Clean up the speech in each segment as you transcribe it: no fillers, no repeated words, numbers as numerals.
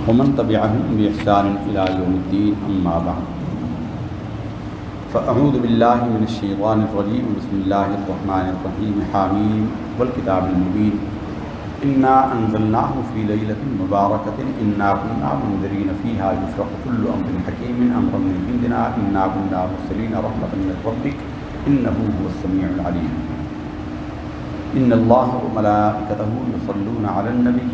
ومن تبعهم بإحسان إلى يوم الدين أما بعد فأعوذ بالله من الشيطان الرجيم بسم الله الرحمن الرحيم حاميم والكتاب المبين إنا أنزلناه في ليلة مباركة إنا كنا منذرين فيها يفرق كل أمر حكيم أمرا من عندنا إنا كنا مرسلين رحمة من ربك إنه هو السميع العليم إن الله وملائكته يصلون على النبي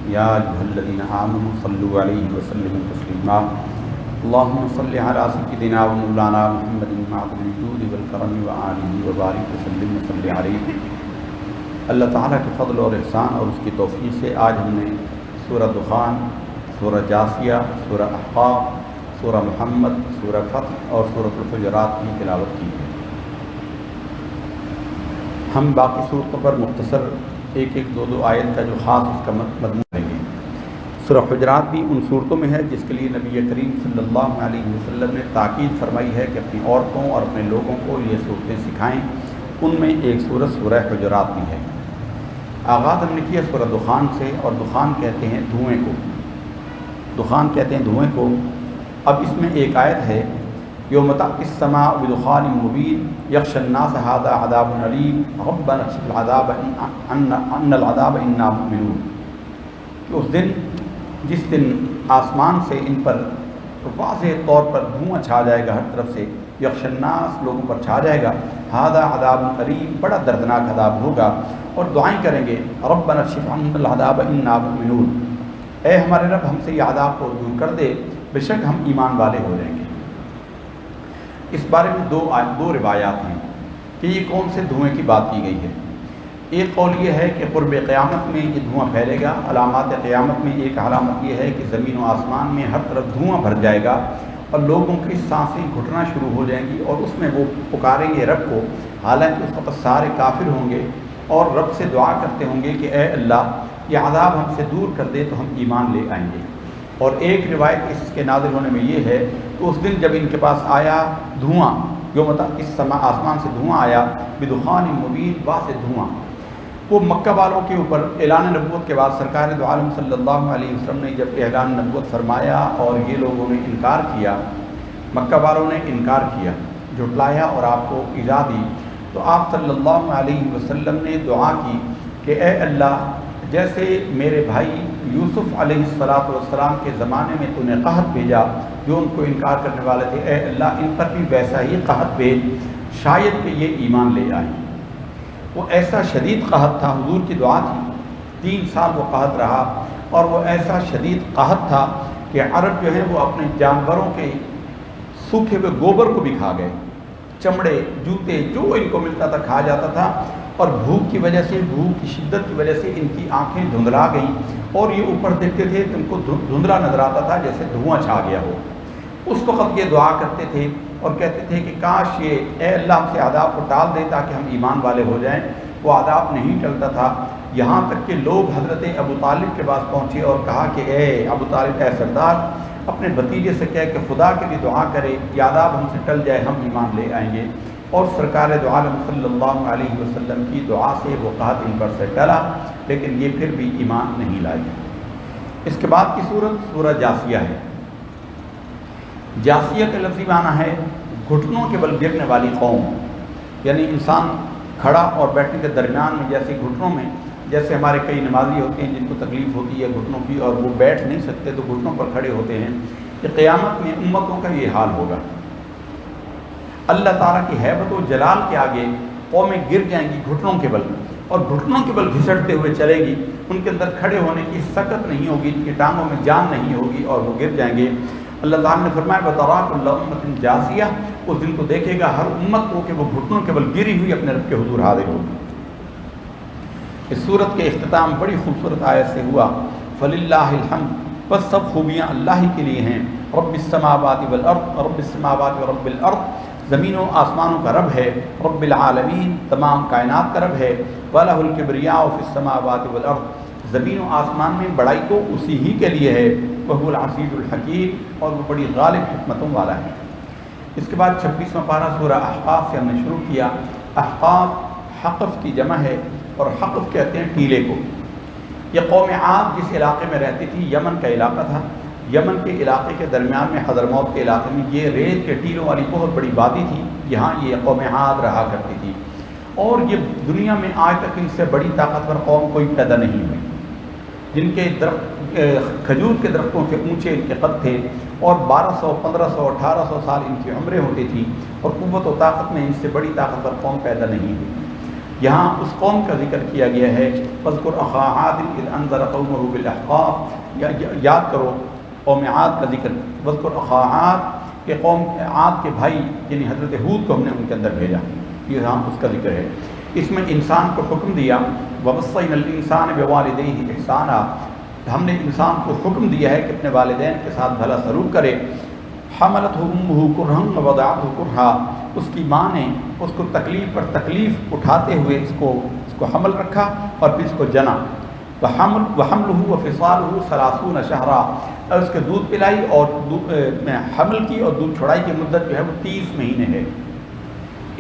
يا أيها الذين آمنوا صلوا عليه وسلموا تسليما اللهم صل على سيدنا ومولانا محمد معدن الجود والكرم وآله وبارك وسلم وصل عليه۔ اللہ تعالیٰ کے فضل اور احسان اور اس کی توفیق سے آج ہم نے سورہ دخان، سورہ جاثیہ، سورہ احقاف، سورہ محمد، سورہ فتح اور سورۃ الحجرات کی تلاوت کی ہے۔ ہم باقی صورتوں پر مختصر ایک دو آیت کا جو خاص اس کا مضمون لیں گے۔ سورہ حجرات بھی ان صورتوں میں ہے جس کے لیے نبی کریم صلی اللہ علیہ وسلم نے تاکید فرمائی ہے کہ اپنی عورتوں اور اپنے لوگوں کو یہ صورتیں سکھائیں۔ ان میں ایک سورہ حجرات بھی ہے۔ آغاز ہم نے کیا سورہ دخان سے، اور دخان کہتے ہیں دھوئیں کو، دخان کہتے ہیں دھوئیں کو۔ اب اس میں ایک آیت ہے یوم تأتی السماء بدخان مبین یغشی الناس ھذا عذاب علیم ربنا اکشف العذاب ان العذاب انا مؤمنون، کہ اس دن جس دن آسمان سے ان پر واضح طور پر دھواں چھا جائے گا، ہر طرف سے یغشی الناس لوگوں پر چھا جائے گا، ھذا عذاب علیم بڑا دردناک عذاب ہوگا، اور دعائیں کریں گے ربنا اکشف عنا العذاب انا مؤمنون، اے ہمارے رب ہم سے یہ عذاب کو دور کر دے، بے شک ہم ایمان والے ہو جائیں گے۔ اس بارے میں دو روایات ہیں کہ یہ کون سے دھوئیں کی بات کی گئی ہے۔ ایک قول یہ ہے کہ قرب قیامت میں یہ دھواں پھیلے گا۔ علامات قیامت میں ایک علامت یہ ہے کہ زمین و آسمان میں ہر طرف دھواں بھر جائے گا اور لوگوں کی سانسیں گھٹنا شروع ہو جائیں گی، اور اس میں وہ پکاریں گے رب کو، حالانکہ اس وقت سارے کافر ہوں گے اور رب سے دعا کرتے ہوں گے کہ اے اللہ یہ عذاب ہم سے دور کر دے تو ہم ایمان لے آئیں گے۔ اور ایک روایت اس کے نازل ہونے میں یہ ہے کہ اس دن جب ان کے پاس آیا دھواں، یوم تأتی السماء آسمان سے دھواں آیا بدخان مبین واضح دھواں، وہ مکہ والوں کے اوپر اعلان نبوت کے بعد سرکار دو عالم صلی اللہ علیہ وسلم نے جب اعلان نبوت فرمایا اور یہ لوگوں نے انکار کیا، مکہ والوں نے انکار کیا، جھٹلایا اور آپ کو ایذا دی، تو آپ صلی اللہ علیہ وسلم نے دعا کی کہ اے اللہ جیسے میرے بھائی یوسف علیہ السلام کے زمانے میں تو نے قحط بھیجا جو ان کو انکار کرنے والے تھے، اے اللہ ان پر بھی ویسا ہی قحط بھیج، شاید کہ یہ ایمان لے آئیں۔ وہ ایسا شدید قحط تھا، حضور کی دعا تھی، 3 سال وہ قحط رہا، اور وہ ایسا شدید قحط تھا کہ عرب جو ہے وہ اپنے جانوروں کے سوکھے ہوئے گوبر کو بھی کھا گئے، چمڑے، جوتے، جو ان کو ملتا تھا کھا جاتا تھا، اور بھوک کی وجہ سے، بھوک کی شدت کی وجہ سے ان کی آنکھیں دھندلا گئیں، اور یہ اوپر دیکھتے تھے تو ان کو دھندلا نظر آتا تھا جیسے دھواں چھا گیا ہو۔ اس وقت یہ دعا کرتے تھے اور کہتے تھے کہ کاش یہ اے اللہ ہم سے عذاب کو ٹال دے تاکہ ہم ایمان والے ہو جائیں۔ وہ عذاب نہیں ٹلتا تھا، یہاں تک کہ لوگ حضرت ابو طالب کے پاس پہنچے اور کہا کہ اے ابو طالب، اے سردار، اپنے بھتیجے سے کہہ کہ خدا کے لیے دعا کرے یہ عذاب ہم سے ٹل جائے، ہم ایمان لے آئیں گے۔ اور سرکار دو عالم صلی اللہ علیہ وسلم کی دعا سے وہ قحط ان پر سے ٹلا، لیکن یہ پھر بھی ایمان نہیں لائے۔ اس کے بعد کی سورہ جاثیہ ہے۔ جاثیہ کا لفظی معنی ہے گھٹنوں کے بل گرنے والی قوم، یعنی انسان کھڑا اور بیٹھنے کے درمیان میں جیسے گھٹنوں میں، جیسے ہمارے کئی نمازی ہوتے ہیں جن کو تکلیف ہوتی ہے گھٹنوں کی اور وہ بیٹھ نہیں سکتے تو گھٹنوں پر کھڑے ہوتے ہیں، کہ قیامت میں امتوں کا یہ حال ہوگا۔ اللہ تعالیٰ کی ہیبت و جلال کے آگے قومیں گر جائیں گی گھٹنوں کے بل، اور گھٹنوں کے بل گھسٹتے ہوئے چلے گی، ان کے اندر کھڑے ہونے کی سکت نہیں ہوگی، ان کی ٹانگوں میں جان نہیں ہوگی اور وہ گر جائیں گے۔ اللہ تعالیٰ نے فرمایا وَتَرَىٰ كُلَّ أُمَّةٍ جَاثِيَةً، اس دن کو دیکھے گا ہر امت کو کہ وہ گھٹنوں کے بل گری ہوئی اپنے رب کے حضور حاضر ہوگی۔ اس صورت کے اختتام بڑی خوبصورت آیت سے ہوا فَلِلَّهِ الْحَمْدُ، بس سب خوبیاں اللہ ہی کے لیے ہیں، رب السماوات والارض، رب السماوات ورب الارض، زمین و آسمانوں کا رب ہے، رب العالمین، تمام کائنات کا رب ہے، وَلَهُ الْكِبْرِيَاءُ فِي السَّمَاوَاتِ وَالْأَرْضِ، زمین و آسمان میں بڑائی تو اسی ہی کے لیے ہے، وَهُوَ الْعَزِيزُ الْحَكِيمُ، اور وہ بڑی غالب حکمتوں والا ہے۔ اس کے بعد 26واں پارہ سورہ احقاف سے ہم نے شروع کیا۔ احقاف حقف کی جمع ہے، اور حقف کہتے ہیں ٹیلے کو۔ یہ قوم عاد جس علاقے میں رہتی تھی یمن کا علاقہ تھا، یمن کے علاقے کے درمیان میں حضرموت کے علاقے میں یہ ریت کے ٹیلوں والی بہت بڑی وادی تھی، یہاں یہ قوم عاد رہا کرتی تھی، اور یہ دنیا میں آج تک ان سے بڑی طاقتور قوم کوئی پیدا نہیں ہوئی، جن کے درخت کھجور کے درختوں سے اونچے ان کے قد تھے، اور 1200 1500 1800 سال ان کی عمریں ہوتی تھی، اور قوت و طاقت میں ان سے بڑی طاقتور قوم پیدا نہیں ہوئی۔ یہاں اس قوم کا ذکر کیا گیا ہے، فاذکر اخا عاد اذ انذر قومه بالاحقاف، یاد کرو قوم عاد کا ذکر، واذکر اخا عاد کہ قوم عاد کے بھائی یعنی حضرت ہود کو ہم نے ان کے اندر بھیجا، یہ یہاں اس کا ذکر ہے۔ اس میں انسان کو حکم دیا، ووصینا الانسان بوالدیہ احسانا، ہم نے انسان کو حکم دیا ہے کہ اپنے والدین کے ساتھ بھلا سلوک کرے۔ حملتہ امہ کرہا ووضعتہ کرہا، اس کی ماں نے اس کو تکلیف پر تکلیف اٹھاتے ہوئے اس کو حمل رکھا اور پھر اس کو جنا، وحملہ وفصالہ 30 شہرا، اور اس کے دودھ پلائی اور حمل کی اور دودھ چھڑائی کی مدت جو ہے وہ 30 مہینے ہے۔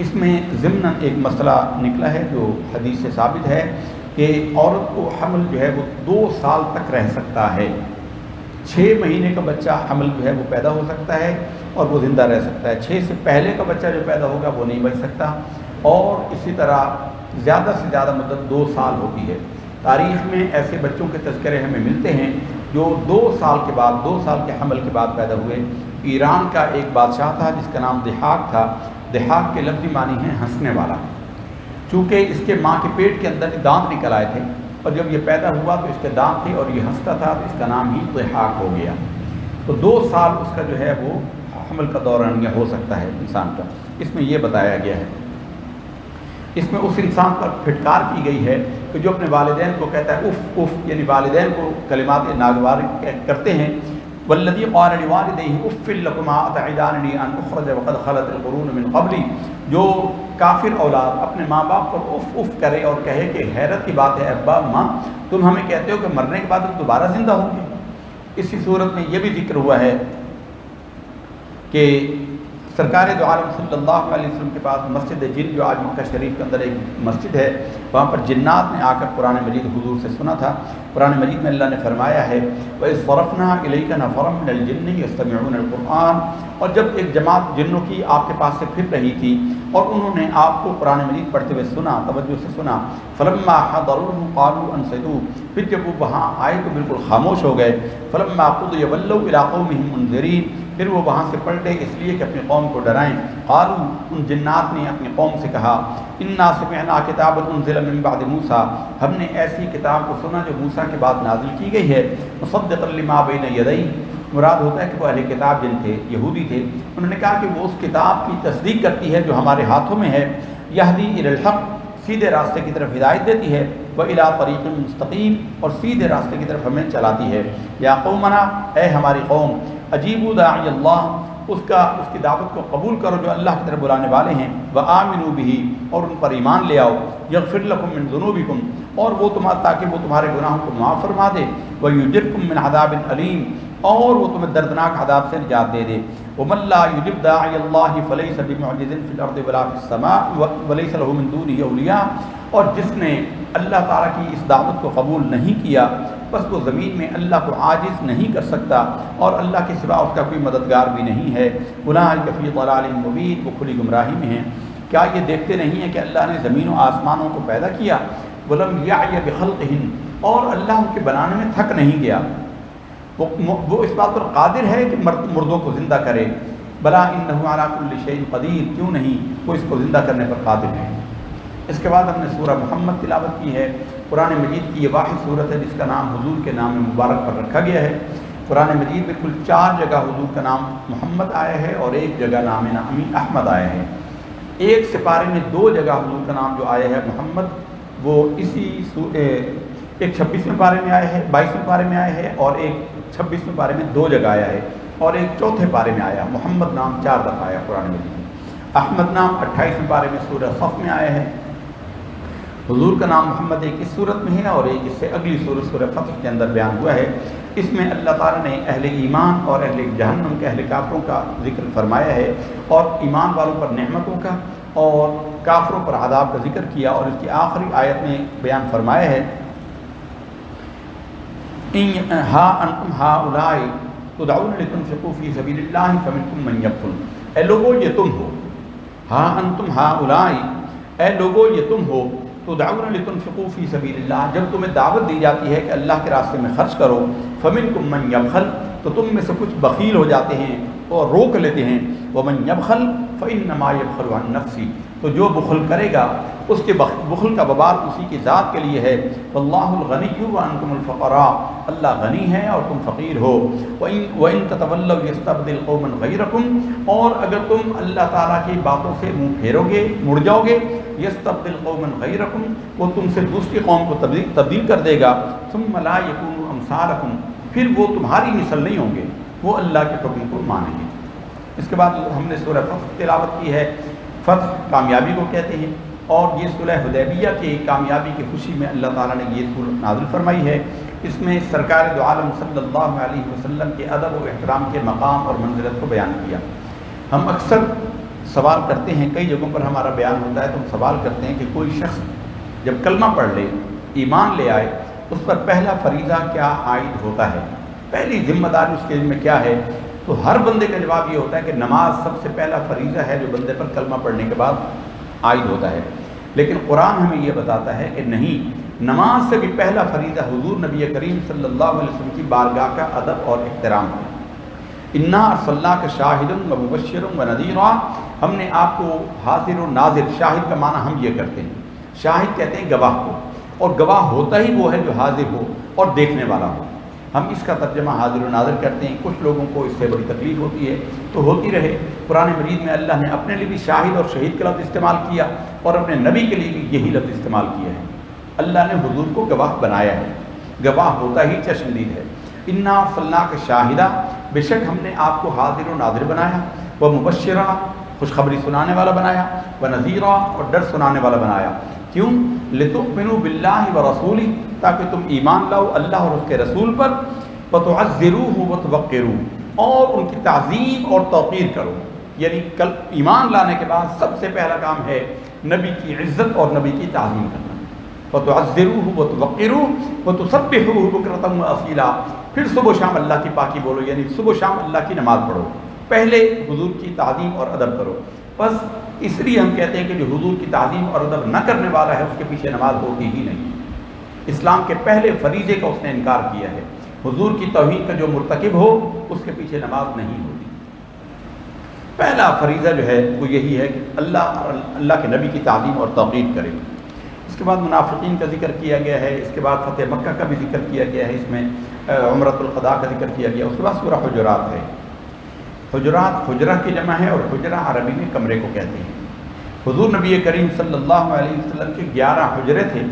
اس میں ضمناً ایک مسئلہ نکلا ہے جو حدیث سے ثابت ہے کہ عورت کو حمل جو ہے وہ 2 سال تک رہ سکتا ہے، 6 مہینے کا بچہ حمل جو ہے وہ پیدا ہو سکتا ہے اور وہ زندہ رہ سکتا ہے، 6 سے پہلے کا بچہ جو پیدا ہوگا وہ نہیں بچ سکتا، اور اسی طرح زیادہ سے زیادہ مدت 2 سال ہوتی ہے۔ تاریخ میں ایسے بچوں کے تذکرے ہمیں ملتے ہیں جو 2 سال کے بعد، 2 سال کے حمل کے بعد پیدا ہوئے۔ ایران کا ایک بادشاہ تھا جس کا نام ضحاک تھا، ضحاک کے لفظی معنی ہیں ہنسنے والا، چونکہ اس کے ماں کے پیٹ کے اندر دانت نکل آئے تھے، اور جب یہ پیدا ہوا تو اس کے دانت تھے اور یہ ہنستا تھا، تو اس کا نام ہی ضحاک ہو گیا۔ تو 2 سال اس کا جو ہے وہ حمل کا دوران ہو سکتا ہے انسان کا، اس میں یہ بتایا گیا ہے۔ اس میں اس انسان پر پھٹکار کی گئی ہے کہ جو اپنے والدین کو کہتا ہے اف اف، یعنی والدین کو کلمات ناگوار کرتے ہیں، والذی قال لوالدیہ اف لکما اتعداننی ان اخرج وقد خلت القرون من قبلی، جو کافر اولاد اپنے ماں باپ پر اف اف کرے اور کہے کہ حیرت کی بات ہے ابا ماں تم ہمیں کہتے ہو کہ مرنے کے بعد تم دوبارہ زندہ ہوں گے۔ اسی صورت میں یہ بھی ذکر ہوا ہے کہ سرکار دو عالم صلی اللہ علیہ وسلم کے پاس مسجد جن جو آج مکہ شریف کے اندر ایک مسجد ہے، وہاں پر جنات نے آ کر قرآن مجید حضور سے سنا تھا۔ قرآن مجید میں اللہ نے فرمایا ہے وَإِذْ صَرَفْنَا إِلَيْكَ نَفَرًا مِنَ الْجِنِّ يَسْتَمِعُونَ الْقُرْآنَ، اور جب ایک جماعت جنوں کی آپ کے پاس سے پھر رہی تھی اور انہوں نے آپ کو قرآن مجید پڑھتے ہوئے سنا، توجہ سے سنا، فَلَمَّا حَضَرُوهُ قَالُوا أَنصِتُوا، پھر جب وہ وہاں آئے تو بالکل خاموش ہو گئے، فَلَمَّا قُضِيَ وَلَّوْا إِلَىٰ قَوْمِهِمْ مُنذِرِينَ، پھر وہ وہاں سے پلٹے اس لیے کہ اپنی قوم کو ڈرائیں۔ قالوا، ان جنات نے اپنی قوم سے کہا، انا سمعنا کتابا انزل من بعد موسیٰ، ہم نے ایسی کتاب کو سنا جو موسیٰ کے بعد نازل کی گئی ہے، مصدقا لما بین یدیہ، مراد ہوتا ہے کہ وہ اہل کتاب جن تھے، یہودی تھے، انہوں نے کہا کہ وہ اس کتاب کی تصدیق کرتی ہے جو ہمارے ہاتھوں میں ہے، یہدی الی الحق، سیدھے راستے کی طرف ہدایت دیتی ہے، وَإِلَىٰ طَرِیقٍ مُسْتَقِیمٍ، اور سیدھے راستے کی طرف ہمیں چلاتی ہے۔ یا قومنا، اے ہماری قوم، اجیبوا داعی اللہ، اس کی دعوت کو قبول کرو جو اللہ کی طرف بلانے والے ہیں، وآمنوا بہ، اور ان پر ایمان لے آؤ، یغفر لکم من ذنوبکم، اور وہ تاکہ وہ تمہارے گناہوں کو معاف فرما دے، ویجرکم من عذاب علیم، اور وہ تمہیں دردناک عذاب سے نجات دے دے۔ ومن لا یجب داعی اللہ فلیس بمعجز فی الارض ولا فی السماء ولیس له من دونہ اولیاء، اور جس نے اللہ تعالیٰ کی اس دعوت کو قبول نہیں کیا بس وہ زمین میں اللہ کو عاجز نہیں کر سکتا، اور اللہ کے سوا اس کا کوئی مددگار بھی نہیں ہے۔ اولئک فی ضلال مبین، وہ کھلی گمراہی میں ہیں۔ کیا یہ دیکھتے نہیں ہیں کہ اللہ نے زمین و آسمانوں کو پیدا کیا، ولم یعی بخلقہن، اور اللہ ان کے بنانے میں تھک نہیں گیا، وہ اس بات پر قادر ہے کہ مردوں کو زندہ کرے، بلا انہ علی کل شیء قدیر، کیوں نہیں، وہ اس کو زندہ کرنے پر قادر ہے۔ اس کے بعد ہم نے سورہ محمد تلاوت کی ہے۔ قرآن مجید کی یہ واحد صورت ہے جس کا نام حضور کے نام مبارک پر رکھا گیا ہے۔ قرآن مجید میں کل 4 جگہ حضور کا نام محمد آیا ہے اور 1 جگہ نام نامی احمد آیا ہے۔ ایک سپارے میں 2 جگہ حضور کا نام جو آیا ہے محمد، وہ اسی ایک 26ویں پارے میں آیا ہے، 22ویں پارے میں آیا ہے، اور ایک 26ویں پارے میں 2 جگہ آیا ہے، اور ایک 4تھے پارے میں آیا۔ محمد نام 4 دفعہ آیا قرآن مجید میں۔ احمد نام 28ویں پارے میں سورہ صف میں آیا ہے۔ حضور کا نام محمد ایک اس صورت میں ہے اور ایک اس سے اگلی صورت سورہ فتح کے اندر بیان ہوا ہے۔ اس میں اللہ تعالیٰ نے اہل ایمان اور اہل جہنم کے اہل کافروں کا ذکر فرمایا ہے، اور ایمان والوں پر نعمتوں کا اور کافروں پر عذاب کا ذکر کیا، اور اس کی آخری آیت میں بیان فرمایا ہے ہا انتم ہاؤلائی تدعون لتنفقوا فی سبیل اللہ فمنکم من یبخل، اے لوگو یہ تم ہو، ہا انتم ہاؤلائی، اے لوگو یہ تم ہو، تدعون لتنفقوا فی سبیل اللہ، جب تمہیں دعوت دی جاتی ہے کہ اللہ کے راستے میں خرچ کرو، فمنکم من یبخل، تو تم میں سے کچھ بخیل ہو جاتے ہیں اور روک لیتے ہیں، ومن یبخل فانما یبخل عن نفسی، تو جو بخل کرے گا اس کے بخل کا وبال اسی کی ذات کے لیے ہے، واللہ الغنی وانتم الفقراء، اللہ غنی ہے اور تم فقیر ہو، وَإِن تَتَوَلَّوْا يَسْتَبْدِلْ قَوْمًا غَيْرَكُمْ، اور اگر تم اللہ تعالیٰ کی باتوں سے منہ پھیرو گے، مڑ جاؤ گے، يَسْتَبْدِلْ قَوْمًا غَيْرَكُمْ، وہ تم سے دوسری قوم کو تبدیل کر دے گا، ثُمَّ لَا يَكُونُوا أَمْثَالَكُمْ، پھر وہ تمہاری مثل نہیں ہوں گے، وہ اللہ کے حکم کو مانیں گے۔ اس کے بعد ہم نے سورہ فتح تلاوت کی ہے، فتح کامیابی کو کہتے ہیں، اور یہ صلح حدیبیہ کی کامیابی کی خوشی میں اللہ تعالیٰ نے یہ سورت نازل فرمائی ہے۔ اس میں سرکار دو عالم صلی اللہ علیہ وسلم کے ادب و احترام کے مقام اور منزلت کو بیان کیا۔ ہم اکثر سوال کرتے ہیں، کئی جگہوں پر ہمارا بیان ہوتا ہے تو ہم سوال کرتے ہیں کہ کوئی شخص جب کلمہ پڑھ لے، ایمان لے آئے، اس پر پہلا فریضہ کیا عائد ہوتا ہے، پہلی ذمہ داری اس کے ذمہ میں کیا ہے؟ تو ہر بندے کا جواب یہ ہوتا ہے کہ نماز سب سے پہلا فریضہ ہے جو بندے پر کلمہ پڑھنے کے بعد عائد ہوتا ہے، لیکن قرآن ہمیں یہ بتاتا ہے کہ نہیں، نماز سے بھی پہلا فریضہ حضور نبی کریم صلی اللہ علیہ وسلم کی بارگاہ کا ادب اور احترام ہے۔ انا ارسلناک شاہدا ومبشرا ونذیرا، ہم نے آپ کو حاضر و ناظر، شاہد کا معنی ہم یہ کرتے ہیں، شاہد کہتے ہیں گواہ کو، اور گواہ ہوتا ہی وہ ہے جو حاضر ہو اور دیکھنے والا ہو۔ ہم اس کا ترجمہ حاضر و ناظر کرتے ہیں، کچھ لوگوں کو اس سے بڑی تکلیف ہوتی ہے تو ہوتی رہے۔ قرآن مجید میں اللہ نے اپنے لیے بھی شاہد اور شہید کا لفظ استعمال کیا، اور اپنے نبی کے لیے بھی یہی لفظ استعمال کیا ہے۔ اللہ نے حضور کو گواہ بنایا ہے، گواہ ہوتا ہی چشمدید ہے۔ انا ارسلناک شاہدہ، بے شک ہم نے آپ کو حاضر و ناظر بنایا، و مبشرا، خوشخبری سنانے والا بنایا، و نذیرا، اور ڈر سنانے والا بنایا۔ کیوں؟ لتؤمنوا باللہ ورسولہ، تاکہ تم ایمان لاؤ اللہ اور اس کے رسول پر، وتعزروہ وتوقروہ، اور ان کی تعظیم اور توقیر کرو۔ یعنی کل ایمان لانے کے بعد سب سے پہلا کام ہے نبی کی عزت اور نبی کی تعظیم کرنا، وتعزروہ وتوقروہ وتسبحوہ بکرۃ واصیلا، پھر صبح و شام اللہ کی پاکی بولو، یعنی صبح و شام اللہ کی نماز پڑھو، پہلے حضور کی تعظیم اور ادب کرو۔ بس اس لیے ہم کہتے ہیں کہ جو حضور کی تعظیم اور ادب نہ کرنے والا ہے اس کے پیچھے نماز ہوتی ہی نہیں، اسلام کے پہلے فریضے کا اس نے انکار کیا ہے۔ حضور کی توہین کا جو مرتکب ہو اس کے پیچھے نماز نہیں ہوتی۔ پہلا فریضہ جو ہے وہ یہی ہے کہ اللہ کے نبی کی تعظیم اور توقیر کرے۔ اس کے بعد منافقین کا ذکر کیا گیا ہے، اس کے بعد فتح مکہ کا بھی ذکر کیا گیا ہے، اس میں عمرۃ القضاء کا ذکر کیا گیا۔ اس کے بعد سورہ حجرات ہے۔ حجرات حجرہ کی جمع ہے، اور حجرہ عربی میں کمرے کو کہتے ہیں۔ حضور نبی کریم صلی اللہ علیہ وسلم کے 11 حجرے تھے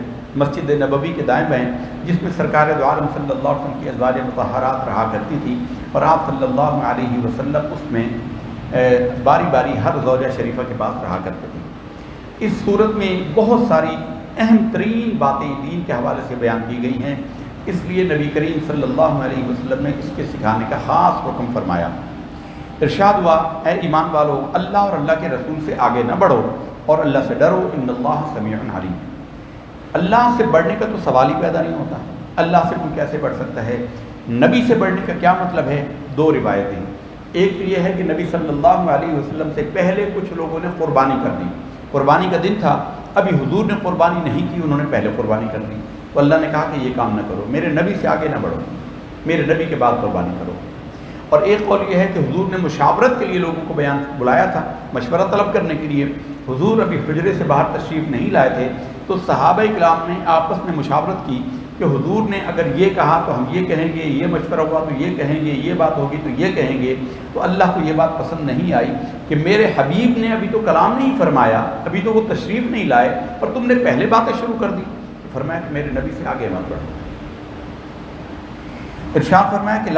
مسجد نبوی کے دائیں بائیں، جس میں سرکار دو عالم صلی اللہ علیہ وسلم کی ازواج مطہرات رہا کرتی تھی، اور آپ صلی اللہ علیہ وسلم اس میں باری باری ہر زوجہ شریفہ کے پاس رہا کرتے تھے۔ اس صورت میں بہت ساری اہم ترین باتیں دین کے حوالے سے بیان کی گئی ہیں، اس لیے نبی کریم صلی اللہ علیہ وسلم نے اس کے سکھانے کا خاص حکم فرمایا۔ ارشاد ہوا، اے ایمان والو، اللہ اور اللہ کے رسول سے آگے نہ بڑھو اور اللہ سے ڈرو، ان اللہ سمیع علیم۔ اللہ سے بڑھنے کا تو سوال ہی پیدا نہیں ہوتا، اللہ سے کوئی کیسے بڑھ سکتا ہے؟ نبی سے بڑھنے کا کیا مطلب ہے؟ 2 روایتیں، ایک تو یہ ہے کہ نبی صلی اللہ علیہ وسلم سے پہلے کچھ لوگوں نے قربانی کر دی، قربانی کا دن تھا، ابھی حضور نے قربانی نہیں کی، انہوں نے پہلے قربانی کر دی، تو اللہ نے کہا کہ یہ کام نہ کرو، میرے نبی سے آگے نہ بڑھو، میرے نبی کے بعد قربانی کرو۔ اور ایک قول یہ ہے کہ حضور نے مشاورت کے لیے لوگوں کو بلایا تھا، مشورہ طلب کرنے کے لیے۔ حضور ابھی حجرے سے باہر تشریف نہیں لائے تھے، تو صحابہ کرام نے آپس میں مشاورت کی کہ حضور نے اگر یہ کہا تو ہم یہ کہیں گے، یہ مشورہ ہوا تو یہ کہیں گے، یہ بات ہوگی تو یہ کہیں گے۔ تو اللہ کو یہ بات پسند نہیں آئی کہ میرے حبیب نے ابھی تو کلام نہیں فرمایا، ابھی تو وہ تشریف نہیں لائے، اور تم نے پہلے باتیں شروع کر دی۔ تو فرمایا کہ میرے نبی سے آگے مت بڑھو۔ ارشاد فرمایا کہ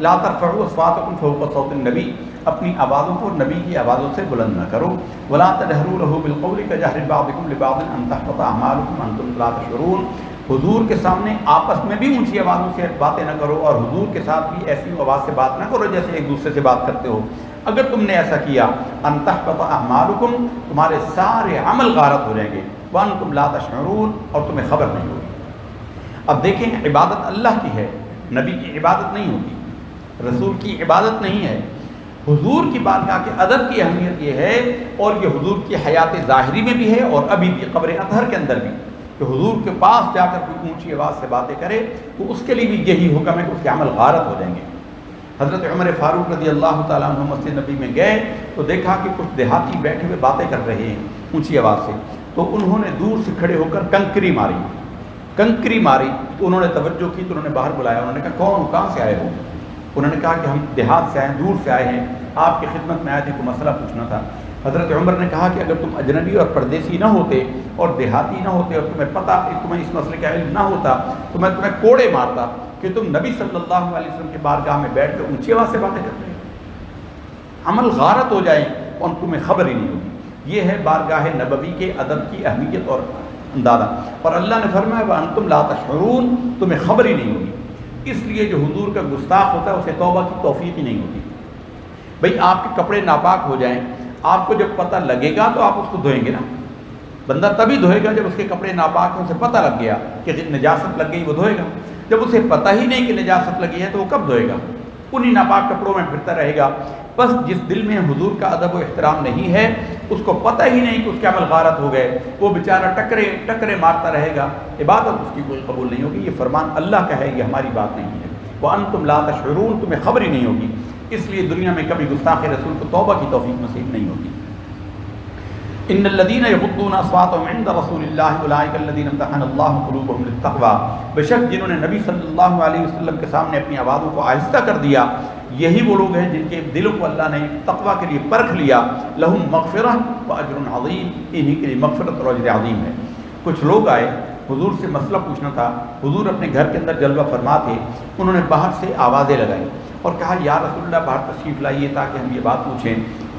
لا ترفعوا اصواتکم فوق صوت النبی، اپنی آوازوں کو نبی کی آوازوں سے بلند نہ کرو۔ ولا تجهروا له بالقول كجهر بعضكم لبعض ان تحبط اعمالكم وانتم لا تشعرون، حضور کے سامنے آپس میں بھی اونچی آوازوں سے باتیں نہ کرو، اور حضور کے ساتھ بھی ایسی آواز سے بات نہ کرو جیسے ایک دوسرے سے بات کرتے ہو۔ اگر تم نے ایسا کیا، ان تحبط اعمالکم، تمہارے سارے عمل غارت ہو جائیں گے، وانتم لا تشعرون، اور تمہیں خبر نہیں ہوگی۔ اب دیکھیں، عبادت اللہ کی ہے، نبی کی عبادت نہیں ہوتی، رسول کی عبادت نہیں ہے۔ حضور کی بارگاہ کے ادب کی اہمیت یہ ہے، اور یہ حضور کی حیات ظاہری میں بھی ہے اور ابھی بھی قبر اطہر کے اندر بھی، کہ حضور کے پاس جا کر کوئی اونچی آواز سے باتیں کرے تو اس کے لیے بھی یہی حکم ہے کہ اس کے عمل غارت ہو جائیں گے۔ حضرت عمر فاروق رضی اللہ تعالیٰ عنہ مسجد نبی میں گئے تو دیکھا کہ کچھ دیہاتی بیٹھے ہوئے باتیں کر رہے ہیں اونچی آواز سے، تو انہوں نے دور سے کھڑے ہو کر کنکری ماری تو انہوں نے توجہ کی، تو انہوں نے باہر بلایا، انہوں نے کہا کون ہو، کہاں سے آئے ہو؟ انہوں نے کہا کہ ہم دیہات سے آئے ہیں، دور سے آئے ہیں، آپ کی خدمت میں آئے تھے، کوئی مسئلہ پوچھنا تھا۔ حضرت عمر نے کہا کہ اگر تم اجنبی اور پردیسی نہ ہوتے اور دیہاتی نہ ہوتے اور تمہیں اس مسئلے کا علم نہ ہوتا تو میں تمہیں کوڑے مارتا کہ تم نبی صلی اللہ علیہ وسلم کی بارگاہ میں بیٹھ کر اونچی آواز سے باتیں کرتے ہیں، عمل غارت ہو جائیں اور تمہیں خبر ہی نہیں ہوگی۔ یہ ہے بارگاہ نبوی کے ادب کی اہمیت اور اندازہ، اور اللہ نے فرمایا وَأَنْتُمْ لَا تَشْعُرُونَ، تمہیں خبر ہی نہیں ہوگی۔ اس لیے جو حضور کا گستاخ ہوتا ہے اسے توبہ کی توفیق ہی نہیں ہوتی۔ بھئی آپ کے کپڑے ناپاک ہو جائیں، آپ کو جب پتہ لگے گا تو آپ اس کو دھوئیں گے نا، بندہ تبھی دھوئے گا جب اس کے کپڑے ناپاک ہیں، اسے پتہ لگ گیا کہ نجاست لگ گئی، وہ دھوئے گا۔ جب اسے پتہ ہی نہیں کہ نجاست لگی ہے تو وہ کب دھوئے گا؟ انہی ناپاک کپڑوں میں پھرتا رہے گا۔ بس جس دل میں حضور کا ادب و احترام نہیں ہے، اس کو پتہ ہی نہیں کہ اس کے عمل غارت ہو گئے، وہ بیچارہ ٹکرے مارتا رہے گا، عبادت اس کی کوئی قبول نہیں ہوگی۔ یہ فرمان اللہ کا ہے، یہ ہماری بات نہیں ہے۔ وَأَنْتُمْ لَا تَشْعُرُونَ، تمہیں خبر ہی نہیں ہوگی۔ اس لیے دنیا میں کبھی گستاخ رسول کو توبہ کی توفیق نصیب نہیں ہوتی۔ ان الذين يغضون اصواتهم عند رسول الله اولئك الذين امتحن الله قلوبهم للتقوى، بے شک جنہوں نے نبی صلی اللہ علیہ وسلم کے سامنے اپنی آوازوں کو آہستہ کر دیا، یہی وہ لوگ ہیں جن کے دلوں کو اللہ نے تقوی کے لیے پرکھ لیا۔ لهم مغفرہ واجر عظیم، انہی کے لیے مغفرت اور اجر عظیم ہے۔ کچھ لوگ آئے، حضور سے مسئلہ پوچھنا تھا، حضور اپنے گھر کے اندر جلوہ فرما تھے، انہوں نے باہر سے آوازیں لگائیں اور کہا یا رسول اللہ باہر تشریف لائیے تاکہ ہم یہ بات پوچھیں۔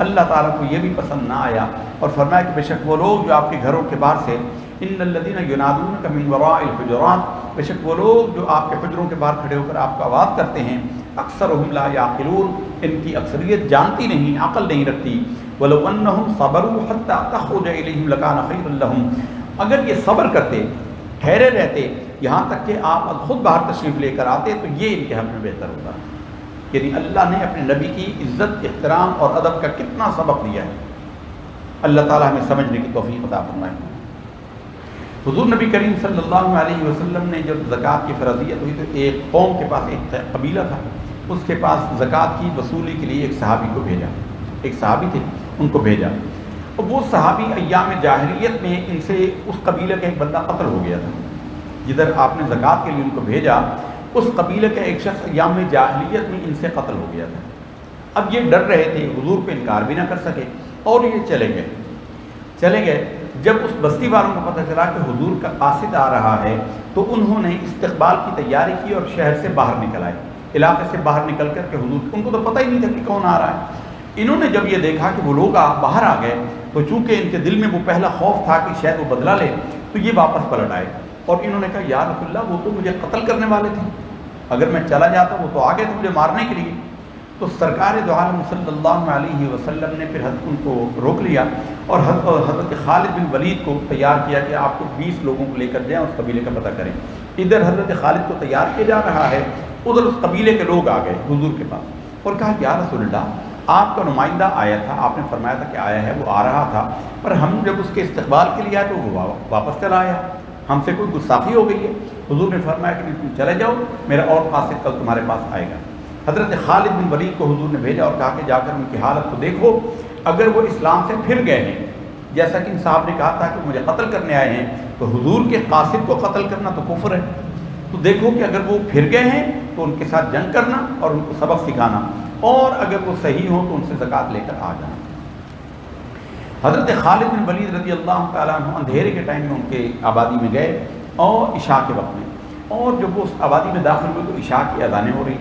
اللہ تعالیٰ کو یہ بھی پسند نہ آیا اور فرمایا کہ بے شک وہ لوگ جو آپ کے گھروں کے باہر سے، ان الذین ینادونک من وراء الحجرات، بے شک وہ لوگ جو آپ کے حجروں کے باہر کھڑے ہو کر آپ کو آواز کرتے ہیں، اکثرهم لا یعقلون، ان کی اکثریت جانتی نہیں، عقل نہیں رکھتی۔ ولو انہم صبروا حتی تخرج الیہم لکان خیرا لہم، اگر یہ صبر کرتے، ٹھہرے رہتے یہاں تک کہ آپ خود باہر تشریف لے کر آتے تو یہ ان کے حق میں بہتر ہوتا۔ یعنی اللہ نے اپنے نبی کی عزت، احترام اور ادب کا کتنا سبق دیا ہے۔ اللہ تعالیٰ ہمیں سمجھنے کی توفیق عطا فرمائے۔ حضور نبی کریم صلی اللہ علیہ وسلم نے جب زکوٰۃ کی فرضیت ہوئی تو ایک قوم کے پاس، ایک قبیلہ تھا، اس کے پاس زکوٰۃ کی وصولی کے لیے ایک صحابی کو بھیجا، ایک صحابی تھے، ان کو بھیجا، اور وہ صحابی ایام جاہلیت میں ان سے اس قبیلے کا ایک بندہ قتل ہو گیا تھا۔ جدھر آپ نے زکوٰۃ کے لیے ان کو بھیجا، اس قبیلے کا ایک شخص ایام جاہلیت میں ان سے قتل ہو گیا تھا۔ اب یہ ڈر رہے تھے، حضور پہ انکار بھی نہ کر سکے، اور یہ چلے گئے۔ جب اس بستی والوں کو پتہ چلا کہ حضور کا قاصد آ رہا ہے تو انہوں نے استقبال کی تیاری کی اور شہر سے باہر نکل آئے، علاقے سے باہر نکل کر کے حضور، ان کو تو پتہ ہی نہیں تھا کہ کون آ رہا ہے۔ انہوں نے جب یہ دیکھا کہ وہ لوگ باہر آ گئے تو چونکہ ان کے دل میں وہ پہلا خوف تھا کہ شاید وہ بدلہ لے، تو یہ واپس پلٹ آئے اور انہوں نے کہا یا رسول اللہ وہ تو مجھے قتل کرنے والے تھے، اگر میں چلا جاتا وہ تو آگے تھے مجھے مارنے کے لیے۔ تو سرکار دو عالم صلی اللہ علیہ وسلم نے پھر ان کو روک لیا اور حضرت خالد بن ولید کو تیار کیا کہ آپ کو 20 لوگوں کو لے کر جائیں، اس قبیلے کا پتہ کریں۔ ادھر حضرت خالد کو تیار کیا جا رہا ہے، ادھر اس قبیلے کے لوگ آ گئے حضور کے پاس اور کہا یا رسول اللہ آپ کا نمائندہ آیا تھا، آپ نے فرمایا تھا کہ آیا ہے، وہ آ رہا تھا، پر ہم جب اس کے استقبال کے لیے آئے تو وہ واپس چلا آیا، ہم سے کوئی گستاخی ہو گئی ہے۔ حضور نے فرمایا کہ تم چلے جاؤ، میرا اور قاصد کل تمہارے پاس آئے گا۔ حضرت خالد بن ولید کو حضور نے بھیجا اور کہا کہ جا کر ان کی حالت کو دیکھو، اگر وہ اسلام سے پھر گئے ہیں، جیسا کہ ان صاحب نے کہا تھا کہ مجھے قتل کرنے آئے ہیں، تو حضور کے قاصد کو قتل کرنا تو کفر ہے، تو دیکھو کہ اگر وہ پھر گئے ہیں تو ان کے ساتھ جنگ کرنا اور ان کو سبق سکھانا، اور اگر وہ صحیح ہوں تو ان سے زکوٰۃ لے کر آ جانا۔ حضرت خالد بن ولید رضی اللہ تعالیٰ عنہ اندھیرے کے ٹائم میں ان کے آبادی میں گئے اور عشاء کے وقت میں، اور جب وہ اس آبادی میں داخل ہوئے تو عشاء کی اذانیں ہو رہی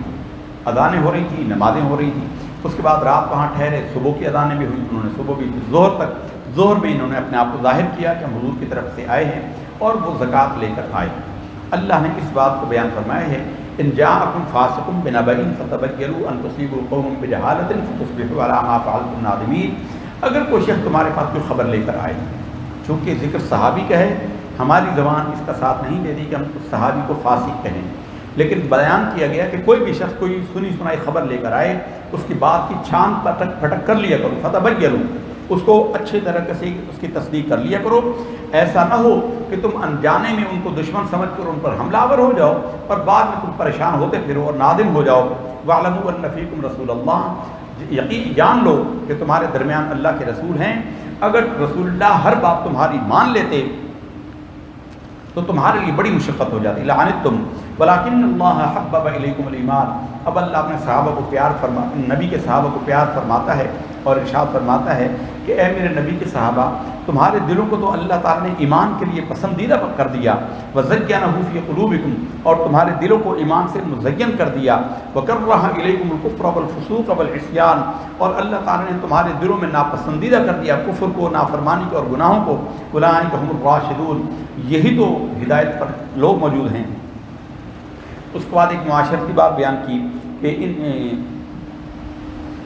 تھیں، نمازیں ہو رہی تھیں۔ اس کے بعد رات وہاں ٹھہرے، صبح کی اذانیں بھی ہوئی، انہوں نے صبح بھی کی، ظہر میں انہوں نے اپنے آپ کو ظاہر کیا کہ ہم حضور کی طرف سے آئے ہیں اور وہ زکوٰۃ لے کر آئے۔ اللہ نے اس بات کو بیان فرمایا ہے ان جاءکم فاسق بنبأ فتبینوا ان تصیبوا قوما بجہالۃ فتصبحوا علی ما فعلتم نادمین۔ اگر کوئی شخص تمہارے پاس کوئی خبر لے کر آئے، چونکہ ذکر صحابی کا ہے، ہماری زبان اس کا ساتھ نہیں دیتی کہ ہم اس صحابی کو فاسق کہیں، لیکن بیان کیا گیا کہ کوئی بھی شخص کوئی سنی سنائی خبر لے کر آئے اس کی بات کی چھان پھٹک کر لیا کرو، فتبینوا، اس کو اچھی طرح سے اس کی تصدیق کر لیا کرو. ایسا نہ ہو کہ تم انجانے میں ان کو دشمن سمجھ کر ان پر حملہ آور ہو جاؤ اور بعد میں تم پریشان ہوتے پھرو اور نادم ہو جاؤ. وَاعْلَمُوا أَنَّ فِيكُمْ رَسُولَ اللَّهِ، یقین جان لو کہ تمہارے درمیان اللہ کے رسول ہیں. اگر رسول اللہ ہر بات تمہاری مان لیتے تو تمہارے لیے بڑی مشقت ہو جاتی. لَعَنِتُّمْ وَلَٰكِنَّ اللَّهَ حَبَّبَ إِلَيْكُمُ الْإِيمَانَ. اب اللہ اپنے صحابہ کو نبی کے صحابہ کو پیار فرماتا ہے اور ارشاد فرماتا ہے کہ اے میرے نبی کے صحابہ، تمہارے دلوں کو تو اللہ تعالیٰ نے ایمان کے لیے پسندیدہ کر دیا. وَزَيَّنَهُ فِي قُلُوبِكُمْ، اور تمہارے دلوں کو ایمان سے مزین کر دیا. وَكَرَّهَ إِلَيْكُمُ الْكُفْرَ وَالْفُسُوقَ وَالْعِصْيَانَ، اور اللہ تعالیٰ نے تمہارے دلوں میں ناپسندیدہ کر دیا کفر کو، نافرمانی کو اور گناہوں کو. أُولَٰئِكَ هُمُ الرَّاشِدُونَ، یہی تو ہدایت پر لوگ موجود ہیں. اس کے بعد ایک معاشرتی بات بیان کی کہ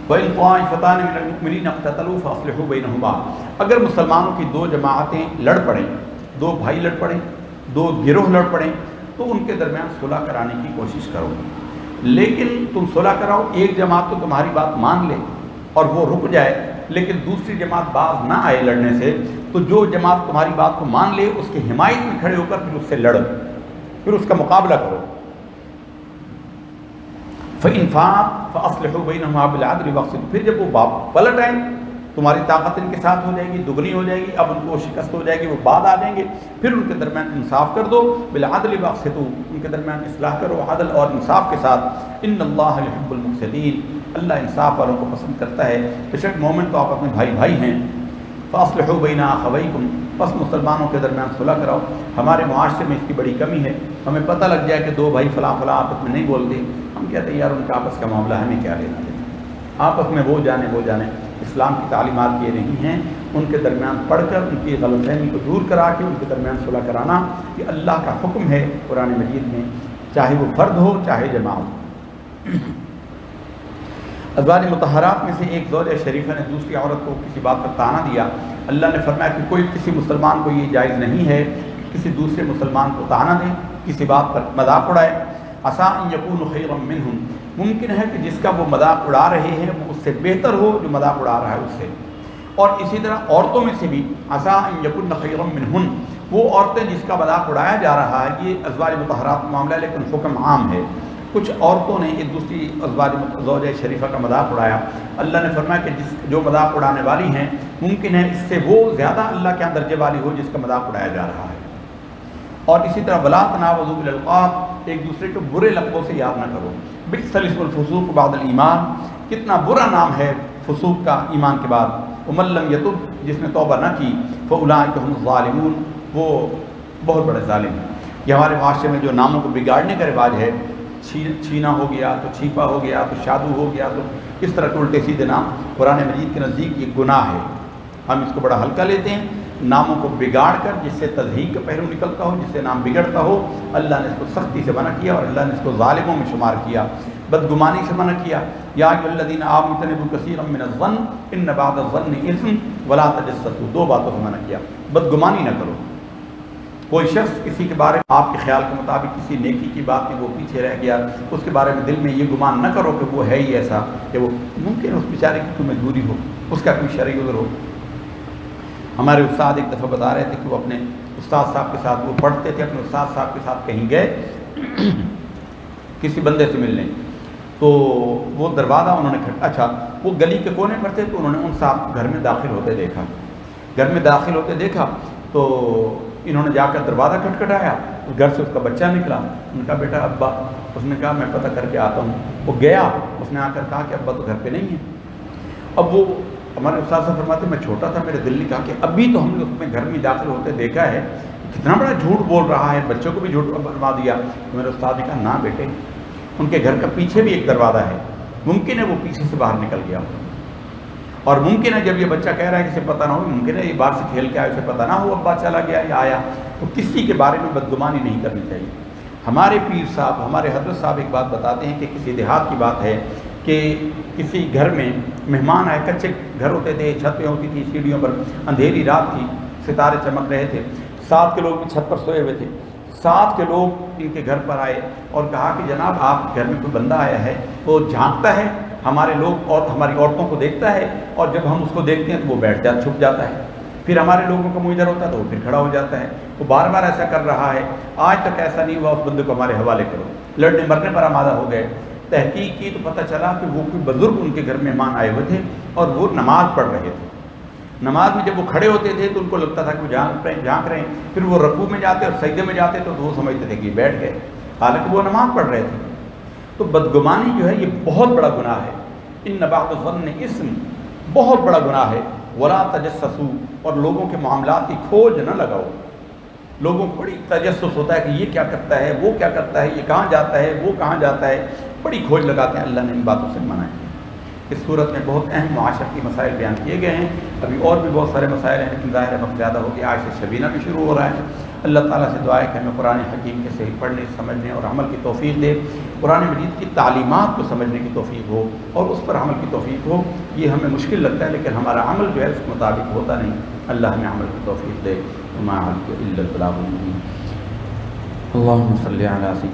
وَإِن طَائِفَتَانِ مِنَ الْمُؤْمِنِينَ اقْتَتَلُوا فَأَصْلِحُوا بَيْنَهُمَا، اگر مسلمانوں کی دو جماعتیں لڑ پڑیں، دو بھائی لڑ پڑیں، دو گروہ لڑ پڑیں، تو ان کے درمیان صلح کرانے کی کوشش کرو. لیکن تم صلح کراؤ، ایک جماعت تو تمہاری بات مان لے اور وہ رک جائے، لیکن دوسری جماعت باز نہ آئے لڑنے سے، تو جو جماعت تمہاری بات کو مان لے اس کی حمایت میں کھڑے ہو کر پھر اس سے لڑو، پھر اس کا مقابلہ کرو. فَإِنْ فَاءَتْ فَأَصْلِحُوا بَيْنَهُمَا بِالْعَدْلِ وَاقْسِطُوا، پھر جب وہ پلٹ آئیں، تمہاری طاقت ان کے ساتھ ہو جائے گی، دگنی ہو جائے گی، اب ان کو شکست ہو جائے گی، وہ بعد آ جائیں گے، پھر ان کے درمیان انصاف کر دو. بالعدل واقسطوا، ان کے درمیان اصلاح کرو عدل اور انصاف کے ساتھ. ان اللہ یحب المقسطین، اللہ انصاف والوں کو پسند کرتا ہے. بے شک مومن تو آپ اپنے بھائی ہیں. فاصلحوا بین اخویکم، بس مسلمانوں کے درمیان صلح کراؤ. ہمارے معاشرے میں اس کی بڑی کمی ہے. ہمیں پتہ لگ جائے کہ دو بھائی فلاں آپس میں نہیں بولتے، ہم کہتے ہیں یار ان کا آپس کا معاملہ ہمیں کیا لینا دینا، آپس میں وہ جانے. اسلام کی تعلیمات یہ نہیں ہیں. ان کے درمیان پڑھ کر ان کی غلط فہمی کو دور کرا کے ان کے درمیان صلح کرانا، یہ اللہ کا حکم ہے قرآن مجید میں، چاہے وہ فرد ہو چاہے جماعت. ازواج مطہرات میں سے ایک زوجہ شریفہ نے دوسری عورت کو کسی بات پر طعنہ دیا. اللہ نے فرمایا کہ کوئی کسی مسلمان کو یہ جائز نہیں ہے کسی دوسرے مسلمان کو طعنہ دے، کسی بات پر مذاق اڑائے. عسیٰ ان یکونوا خیرا منہم، ممکن ہے کہ جس کا وہ مذاق اڑا رہے ہیں وہ اس سے بہتر ہو جو مذاق اڑا رہا ہے اس سے. اور اسی طرح عورتوں میں سے بھی عسیٰ ان یکن خیرا منہن، وہ عورتیں جس کا مذاق اڑایا جا رہا ہے، یہ ازواج مطہرات کا معاملہ ہے لیکن حکم عام ہے. کچھ عورتوں نے ایک دوسری زوجہ شریفہ کا مذاق اڑایا. اللہ نے فرمایا کہ جو مذاق اڑانے والی ہیں ممکن ہے اس سے وہ زیادہ اللہ کے درجے والی ہو جس کا مذاق اڑایا جا رہا ہے. اور اسی طرح ولا تنابزوا بالالقاب، ایک دوسرے کو برے لقبوں سے یاد نہ کرو. بئس الاسم الفسوق بعد الایمان، کتنا برا نام ہے فسوق کا ایمان کے بعد. ومن لم یتب، جس نے توبہ نہ کی، فاولئک هم الظالمون، وہ بہت بڑے ظالم ہیں. یہ ہمارے معاشرے میں جو ناموں کو بگاڑنے کا رواج ہے، چھینا ہو گیا تو چھیپا ہو گیا تو شادو ہو گیا، تو اس طرح کے الٹے سیدھے نام قرآن مجید کے نزدیک یہ گناہ ہے. ہم اس کو بڑا ہلکا لیتے ہیں. ناموں کو بگاڑ کر جس سے تضحیق کا پہلو نکلتا ہو، جس سے نام بگڑتا ہو، اللہ نے اس کو سختی سے منع کیا اور اللہ نے اس کو ظالموں میں شمار کیا. بدگمانی سے منع کیا. یا ایھا الذین آمنوا اجتنبوا کثیرا من الظن ان بعض الظن اثم ولا تجسسوا، دو باتوں سے منع کیا. بدگمانی نہ کرو. کوئی شخص کسی کے بارے میں آپ کے خیال کے مطابق کسی نیکی کی بات میں وہ پیچھے رہ گیا، اس کے بارے میں دل میں یہ گمان نہ کرو کہ وہ ہے ہی ایسا، کہ وہ ممکن اس بیچارے کی کوئی مجبوری ہو، اس کا کوئی شرعی عذر ہو. ہمارے استاد ایک دفعہ بتا رہے تھے کہ وہ اپنے استاد صاحب کے ساتھ، وہ پڑھتے تھے، اپنے استاد صاحب کے ساتھ کہیں گئے کسی بندے سے ملنے، تو وہ دروازہ انہوں نے اچھا وہ گلی کے کونے پر تھے، تو انہوں نے ان صاحب گھر میں داخل ہوتے دیکھا. تو انہوں نے جا کر دروازہ کھٹکھٹایا. اس گھر سے اس کا بچہ نکلا. ان کا بیٹا ابا، اس نے کہا میں پتہ کر کے آتا ہوں. وہ گیا، اس نے آ کر کہا کہ ابا تو گھر پہ نہیں ہے. اب وہ ہمارے استاد صاحب فرماتے میں چھوٹا تھا، میرے دل نے کہا کہ ابھی تو ہم نے اس میں گھر میں داخل ہوتے دیکھا ہے، کتنا بڑا جھوٹ بول رہا ہے، بچوں کو بھی جھوٹ بنوا دیا. تو میرے استاد نے کہا نہ بیٹے، ان کے گھر کا پیچھے بھی ایک دروازہ ہے، ممکن ہے وہ پیچھے سے باہر نکل گیا ہو، اور ممکن ہے جب یہ بچہ کہہ رہا ہے کہ اسے پتہ نہ ہو، ممکن ہے یہ باہر سے کھیل کے آیا، اسے پتہ نہ ہو ابا چلا گیا یا آیا. تو کسی کے بارے میں بدگمانی نہیں کرنی چاہیے. ہمارے پیر صاحب، ہمارے حضرت صاحب ایک بات بتاتے ہیں کہ کسی دیہات کی بات ہے کہ کسی گھر میں مہمان آئے. کچے گھر ہوتے تھے، چھتیں ہوتی تھی سیڑھیوں پر، اندھیری رات تھی، ستارے چمک رہے تھے، 7 کے لوگ بھی چھت پر سوئے ہوئے تھے. ساتھ کے لوگ ان کے گھر پر آئے اور کہا کہ جناب آپ گھر میں کوئی بندہ آیا ہے، وہ جھانکتا ہے ہمارے لوگ اور ہماری عورتوں کو دیکھتا ہے، اور جب ہم اس کو دیکھتے ہیں تو وہ بیٹھ جاتا، چھپ جاتا ہے، پھر ہمارے لوگوں کا منہ ادھر ہوتا ہے تو وہ پھر کھڑا ہو جاتا ہے، وہ بار بار ایسا کر رہا ہے، آج تک ایسا نہیں ہوا، اس بندے کو ہمارے حوالے کرو۔ لڑنے مرنے پر آمادہ ہو گئے، تحقیق کی تو پتہ چلا کہ وہ کوئی بزرگ ان کے گھر مہمان آئے ہوئے تھے اور وہ نماز پڑھ رہے تھے۔ نماز میں جب وہ کھڑے ہوتے تھے تو ان کو لگتا تھا کہ وہ جھانک رہے ہیں، پھر وہ رکوع میں جاتے اور سجدے میں جاتے تو وہ سمجھتے تھے کہ یہ بیٹھ گئے، حالانکہ وہ نماز پڑھ رہے تھے۔ تو بدگمانی جو ہے یہ بہت بڑا گناہ ہے، ان بعض الظن اسم، بہت بڑا گناہ ہے۔ ولا تجسسوا، اور لوگوں کے معاملات کی کھوج نہ لگاؤ۔ لوگوں کو بڑی تجسس ہوتا ہے کہ یہ کیا کرتا ہے، وہ کیا کرتا ہے، یہ کہاں جاتا ہے، وہ کہاں جاتا ہے، بڑی کھوج لگاتے ہیں۔ اللہ نے ان باتوں سے منع ہے۔ اس صورت میں بہت اہم معاشرتی مسائل بیان کیے گئے ہیں، ابھی اور بھی بہت سارے مسائل ہیں، لیکن ظاہر ہے وقت زیادہ ہو گیا، آج سے شبینہ بھی شروع ہو رہا ہے۔ اللہ تعالیٰ سے دعا ہے کہ ہمیں قرآن حکیم کے صحیح پڑھنے، سمجھنے اور عمل کی توفیق دے، قرآن مجید کی تعلیمات کو سمجھنے کی توفیق ہو اور اس پر عمل کی توفیق ہو۔ یہ ہمیں مشکل لگتا ہے لیکن ہمارا عمل جو ہے اس کے مطابق ہوتا نہیں۔ اللہ ہمیں عمل کی توفیق دے۔ وما علیک الا البلاغ المبین۔ اللہم صلی علی سیدنا